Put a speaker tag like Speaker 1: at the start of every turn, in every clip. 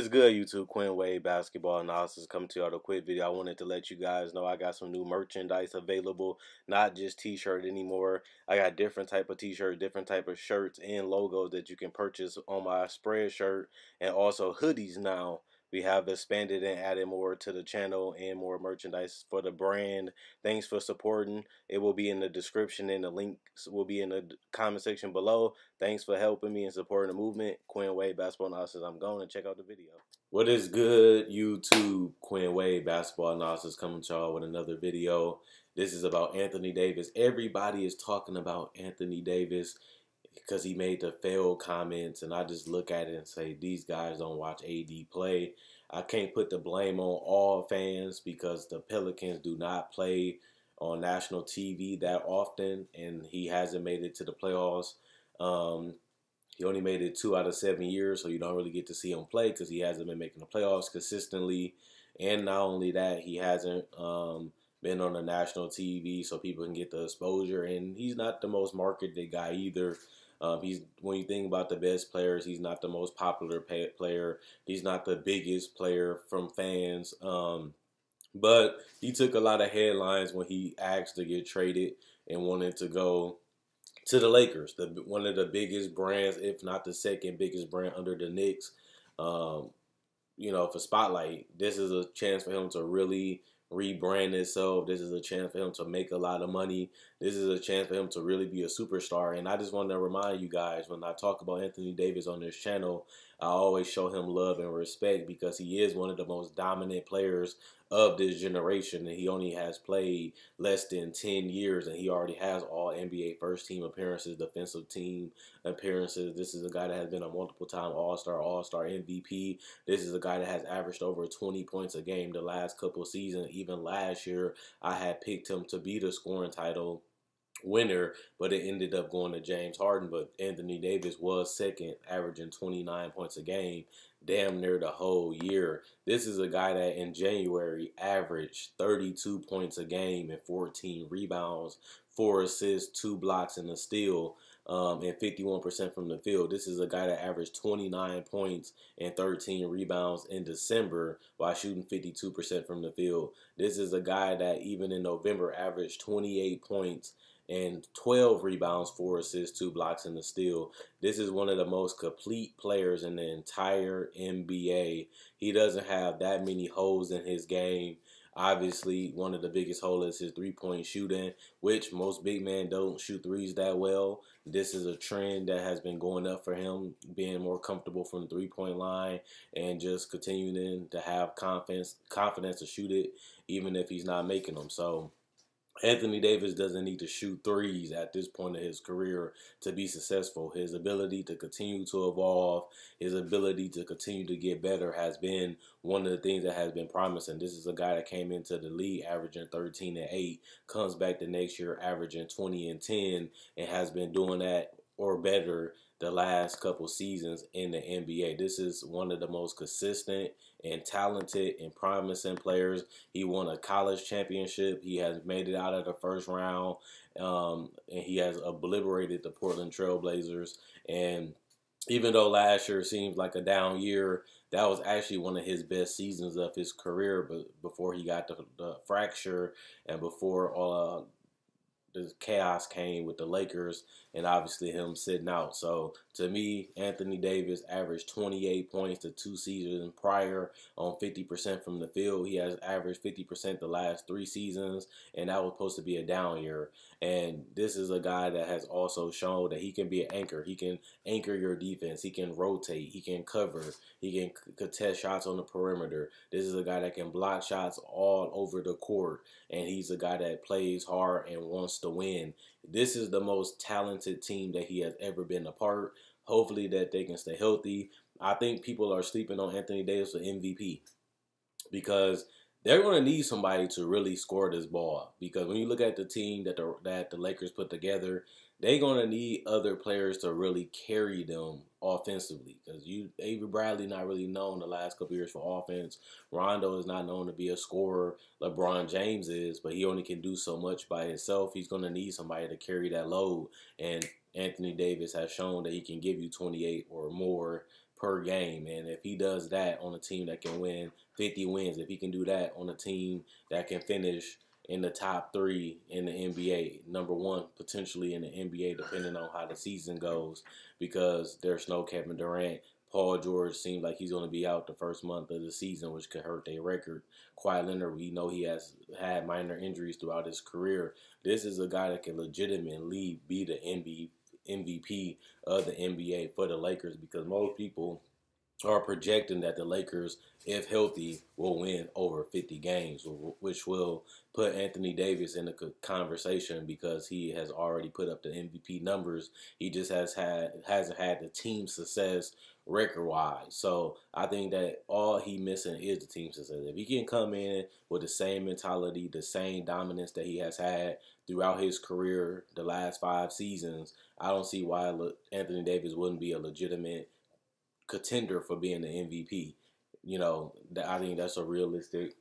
Speaker 1: is good, YouTube? Quinn Wade Basketball Analysis coming to you with a quick video. I wanted to let you guys know I got some new merchandise available, not just t-shirt anymore. I got different type of t-shirts, different type of shirts and logos that you can purchase on my spread shirt, and also hoodies now. We have expanded and added more to the channel and more merchandise for the brand. Thanks for supporting. It will be in the description and the links will be in the comment section below. Thanks for helping me and supporting the movement. Quinn Wade Basketball Analysis. I'm going to check out the video. What is good, YouTube? Quinn Wade Basketball Analysis coming to y'all with another video. This is about Anthony Davis. Everybody is talking about Anthony Davis because he made the failed comments, and I just look at it and say, these guys don't watch AD play. I can't put the blame on all fans because the Pelicans do not play on national TV that often, and he hasn't made it to the playoffs. He only made it 2 out of 7 years, so you don't really get to see him play because he hasn't been making the playoffs consistently. And not only that, he hasn't been on the national TV so people can get the exposure. And he's not the most marketed guy either. When you think about the best players, he's not the most popular player. He's not the biggest player from fans. But he took a lot of headlines when he asked to get traded and wanted to go to the Lakers, one of the biggest brands, if not the second biggest brand under the Knicks. For Spotlight, this is a chance for him to really rebrand himself. This is a chance for him to make a lot of money. This is a chance for him to really be a superstar. And I just want to remind you guys, when I talk about Anthony Davis on this channel, I always show him love and respect because he is one of the most dominant players of this generation, and he only has played less than 10 years, and he already has all NBA first team appearances, defensive team appearances. This is a guy that has been a multiple time All-Star MVP. This is a guy that has averaged over 20 points a game the last couple of seasons. Even last year, I had picked him to be the scoring title winner, but it ended up going to James Harden. But Anthony Davis was second, averaging 29 points a game damn near the whole year. This is a guy that in January averaged 32 points a game and 14 rebounds, 4 assists, 2 blocks, and a steal, and 51% from the field. This is a guy that averaged 29 points and 13 rebounds in December while shooting 52% from the field. This is a guy that even in November averaged 28 points and 12 rebounds, 4 assists, 2 blocks, and a steal. This is one of the most complete players in the entire NBA. He doesn't have that many holes in his game. Obviously, one of the biggest holes is his three-point shooting, which most big men don't shoot threes that well. This is a trend that has been going up for him, being more comfortable from the three-point line and just continuing to have confidence to shoot it, even if he's not making them. So Anthony Davis doesn't need to shoot threes at this point of his career to be successful. His ability to continue to evolve, his ability to continue to get better has been one of the things that has been promising. This is a guy that came into the league averaging 13 and 8, comes back the next year averaging 20 and 10, and has been doing that or better the last couple seasons in the NBA. This is one of the most consistent and talented and promising players. He won a college championship. He has made it out of the first round, and he has obliterated the Portland Trail Blazers. And even though last year seems like a down year, that was actually one of his best seasons of his career, but before he got the fracture and before all the chaos came with the Lakers and obviously him sitting out. So to me, Anthony Davis averaged 28 points the 2 seasons prior on 50% from the field. He has averaged 50% the last 3 seasons, and that was supposed to be a down year. And this is a guy that has also shown that he can be an anchor. He can anchor your defense. He can rotate. He can cover. He can contest shots on the perimeter. This is a guy that can block shots all over the court, and he's a guy that plays hard and wants to win. This is the most talented team that he has ever been a part. Hopefully that they can stay healthy. I think people are sleeping on Anthony Davis for MVP because they're going to need somebody to really score this ball. Because when you look at the team that the Lakers put together, they're going to need other players to really carry them offensively. Because Avery Bradley not really known the last couple years for offense. Rondo is not known to be a scorer. LeBron James is, but he only can do so much by himself. He's going to need somebody to carry that load. And Anthony Davis has shown that he can give you 28 or more per game. And if he does that on a team that can win 50 wins, if he can do that on a team that can finish in the top 3 in the NBA, number 1 potentially in the NBA, depending on how the season goes, because there's no Kevin Durant. Paul George seems like he's going to be out the first month of the season, which could hurt their record. Kawhi Leonard, we know he has had minor injuries throughout his career. This is a guy that can legitimately be the MVP of the NBA for the Lakers, because most people are projecting that the Lakers, if healthy, will win over 50 games, which will put Anthony Davis in a conversation because he has already put up the MVP numbers. He just hasn't had the team success record-wise. So I think that all he missing is the team success. If he can come in with the same mentality, the same dominance that he has had throughout his career, the last 5 seasons, I don't see why Anthony Davis wouldn't be a legitimate contender for being the MVP. I think that's a realistic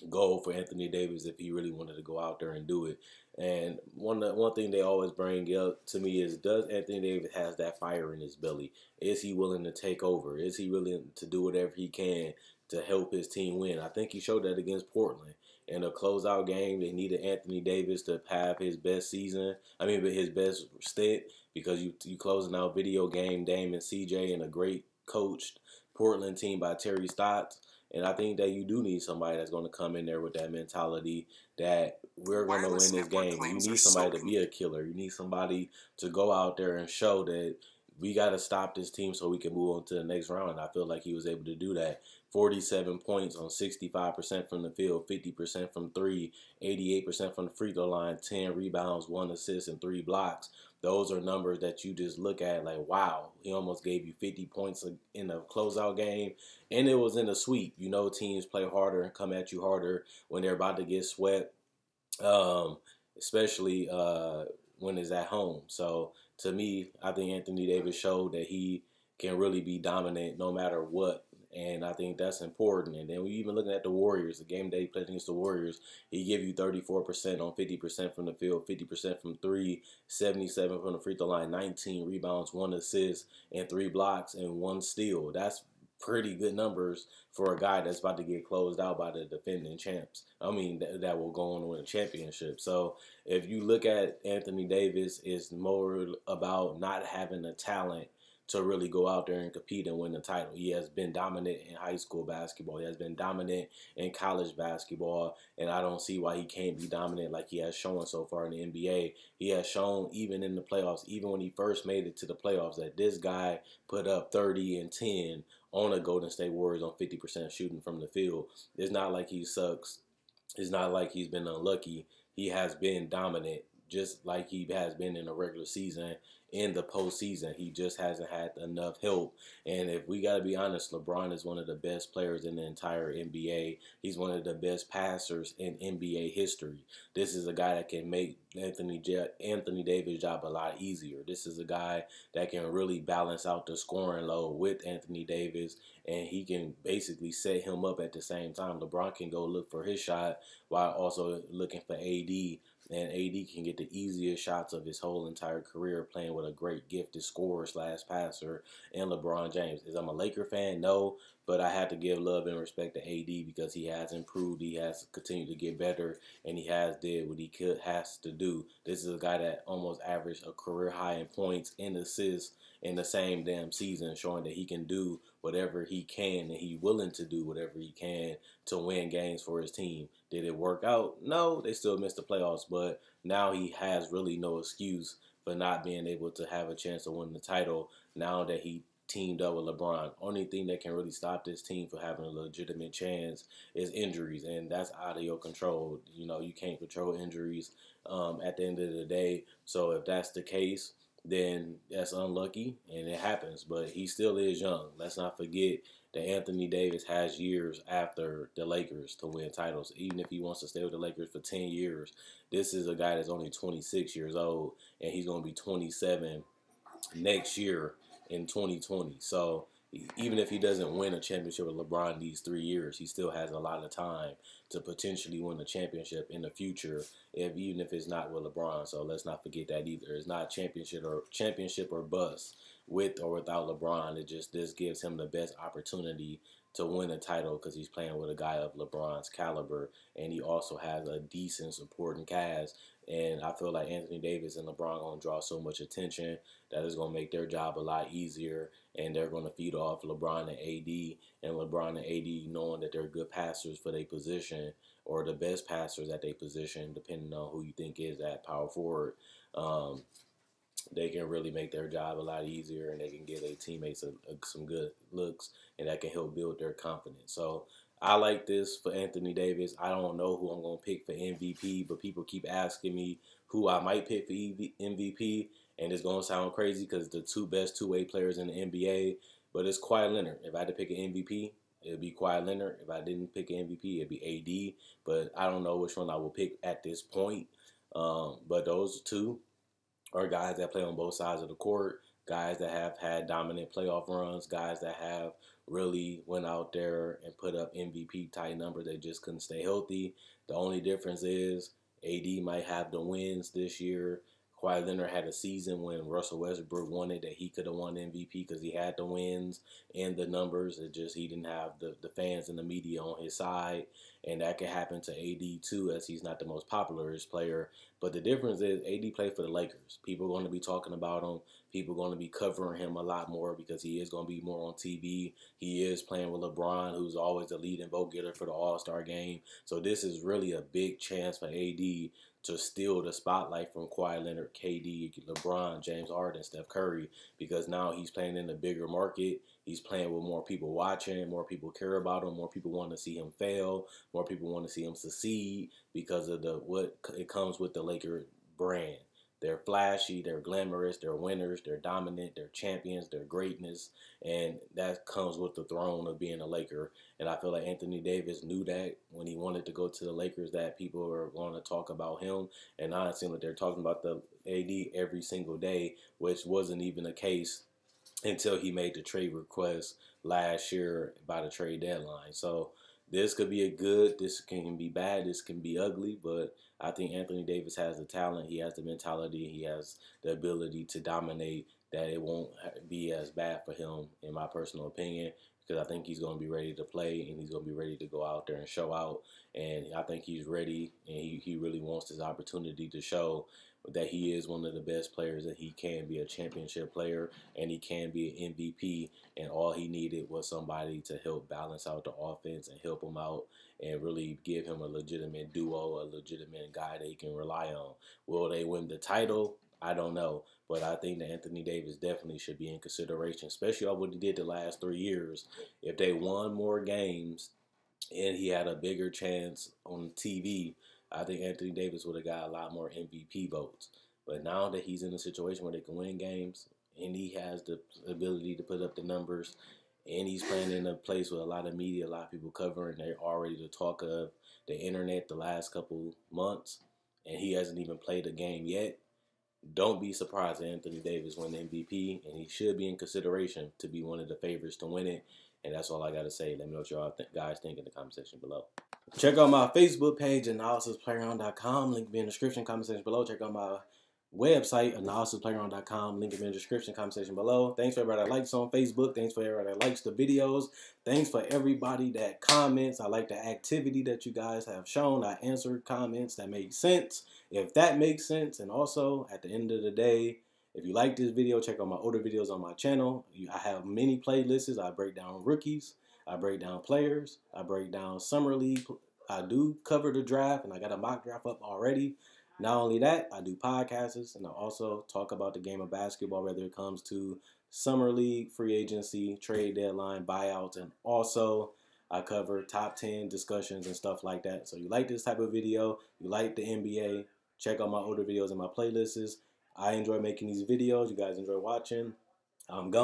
Speaker 1: goal for Anthony Davis if he really wanted to go out there and do it. And one thing they always bring up to me is, does Anthony Davis has that fire in his belly? Is he willing to take over? Is he willing to do whatever he can to help his team win? I think he showed that against Portland. In a closeout game, they needed Anthony Davis to have his best season. His best stint, because you closing out video game Dame and CJ and a great coached Portland team by Terry Stotts. And I think that you do need somebody that's going to come in there with that mentality that we're going to win this game. You need somebody to be a killer. You need somebody to go out there and show that we got to stop this team so we can move on to the next round. And I feel like he was able to do that. 47 points on 65% from the field, 50% from 3, 88% from the free throw line, 10 rebounds, 1 assist, and 3 blocks. Those are numbers that you just look at like, wow, he almost gave you 50 points in a closeout game. And it was in a sweep. Teams play harder and come at you harder when they're about to get swept, especially when it's at home. So to me, I think Anthony Davis showed that he can really be dominant no matter what. And I think that's important. And then we even looking at the Warriors, the game they played against the Warriors, he gave you 34% on 50% from the field, 50% from 3, 77 from the free throw line, 19 rebounds, 1 assist, and 3 blocks, and 1 steal. That's pretty good numbers for a guy that's about to get closed out by the defending champs. That will go on to win a championship. So if you look at Anthony Davis, it's more about not having the talent to really go out there and compete and win the title. He has been dominant in high school basketball. He has been dominant in college basketball, and I don't see why he can't be dominant like he has shown so far in the NBA. He has shown even in the playoffs, even when he first made it to the playoffs, that this guy put up 30 and 10 on the Golden State Warriors on 50% shooting from the field. It's not like he sucks. It's not like he's been unlucky. He has been dominant, just like he has been in the regular season. In the postseason, he just hasn't had enough help. And if we got to be honest, LeBron is one of the best players in the entire NBA. He's one of the best passers in NBA history. This is a guy that can make Anthony Davis' job a lot easier. This is a guy that can really balance out the scoring load with Anthony Davis, and he can basically set him up at the same time. LeBron can go look for his shot while also looking for AD. And AD can get the easiest shots of his whole entire career playing with a great gifted scorer / passer in LeBron James. As I'm a Laker fan, no, but I have to give love and respect to AD because he has improved. He has continued to get better, and he has did what he has to do. This is a guy that almost averaged a career high in points and assists in the same damn season, showing that he can do whatever he can and he's willing to do whatever he can to win games for his team. Did it work out? No, they still missed the playoffs, but now he has really no excuse for not being able to have a chance to win the title now that he teamed up with LeBron. Only thing that can really stop this team from having a legitimate chance is injuries, and that's out of your control. You can't control injuries at the end of the day. So if that's the case, then that's unlucky, and it happens. But he still is young. Let's not forget that Anthony Davis has years after the Lakers to win titles. Even if he wants to stay with the Lakers for 10 years, this is a guy that's only 26 years old, and he's going to be 27 next year in 2020. So even if he doesn't win a championship with LeBron these 3 years, he still has a lot of time to potentially win a championship in the future, even if it's not with LeBron. So let's not forget that either. It's not championship or bust with or without LeBron. It just this gives him the best opportunity to win a title because he's playing with a guy of LeBron's caliber, and he also has a decent supporting cast. And I feel like Anthony Davis and LeBron gonna draw so much attention that it's gonna make their job a lot easier, and they're gonna feed off LeBron and AD, and LeBron and AD knowing that they're good passers for their position or the best passers at their position, depending on who you think is at power forward. Um, they can really make their job a lot easier, and they can give their teammates some good looks, and that can help build their confidence. So I like this for Anthony Davis. I don't know who I'm going to pick for MVP, but people keep asking me who I might pick for MVP, and it's going to sound crazy because the two best two-way players in the NBA, but it's Kawhi Leonard. If I had to pick an MVP, it would be Kawhi Leonard. If I didn't pick an MVP, it'd be AD, but I don't know which one I will pick at this point. But those two are guys that play on both sides of the court, guys that have had dominant playoff runs, guys that have really went out there and put up MVP type numbers. They just couldn't stay healthy. The only difference is AD might have the wins this year. Kawhi Leonard had a season when Russell Westbrook wanted that he could have won MVP because he had the wins and the numbers. It just he didn't have the fans and the media on his side, and that could happen to AD too, as he's not the most popular player. But the difference is AD played for the Lakers. People are going to be talking about him. People are going to be covering him a lot more because he is going to be more on TV. He is playing with LeBron, who's always the leading vote getter for the All-Star game. So this is really a big chance for AD to steal the spotlight from Kawhi Leonard, KD, LeBron, James Harden, Steph Curry, because now he's playing in a bigger market. He's playing with more people watching, more people care about him, more people want to see him fail, more people want to see him succeed because of what it comes with the Laker brand. They're flashy, they're glamorous, they're winners, they're dominant, they're champions, they're greatness, and that comes with the throne of being a Laker. And I feel like Anthony Davis knew that when he wanted to go to the Lakers, that people were going to talk about him, and now it seems like they're talking about the AD every single day, which wasn't even the case until he made the trade request last year by the trade deadline. So this could be this can be bad, this can be ugly, but I think Anthony Davis has the talent, he has the mentality, he has the ability to dominate, that it won't be as bad for him, in my personal opinion, because I think he's going to be ready to play, and he's going to be ready to go out there and show out. And I think he's ready, and he really wants this opportunity to show that he is one of the best players, that he can be a championship player, and he can be an MVP, and all he needed was somebody to help balance out the offense and help him out and really give him a legitimate duo, a legitimate guy they can rely on. Will they win the title? I don't know, but I think that Anthony Davis definitely should be in consideration, especially on what he did the last 3 years. If they won more games and he had a bigger chance on TV, I think Anthony Davis would have got a lot more MVP votes. But now that he's in a situation where they can win games, and he has the ability to put up the numbers, and he's playing in a place with a lot of media, a lot of people covering, they're already the talk of the internet the last couple months, and he hasn't even played a game yet. Don't be surprised if Anthony Davis win MVP, and he should be in consideration to be one of the favorites to win it. And that's all I got to say. Let me know what y'all guys think in the comment section below. Check out my Facebook page, analysisplayground.com. Link in the description, comment section below. Check out my website, analysisplayground.com. Link in the description, comment section below. Thanks for everybody that likes on Facebook. Thanks for everybody that likes the videos. Thanks for everybody that comments. I like the activity that you guys have shown. I answered comments that make sense, if that makes sense. And also, at the end of the day, if you like this video, check out my older videos on my channel. I have many playlists. I break down rookies. I break down players. I break down summer league. I do cover the draft, and I got a mock draft up already. Not only that, I do podcasts, and I also talk about the game of basketball, whether it comes to summer league, free agency, trade deadline, buyouts, and also I cover top 10 discussions and stuff like that. So you like this type of video, you like the NBA, check out my older videos and my playlists. I enjoy making these videos. You guys enjoy watching. I'm gone.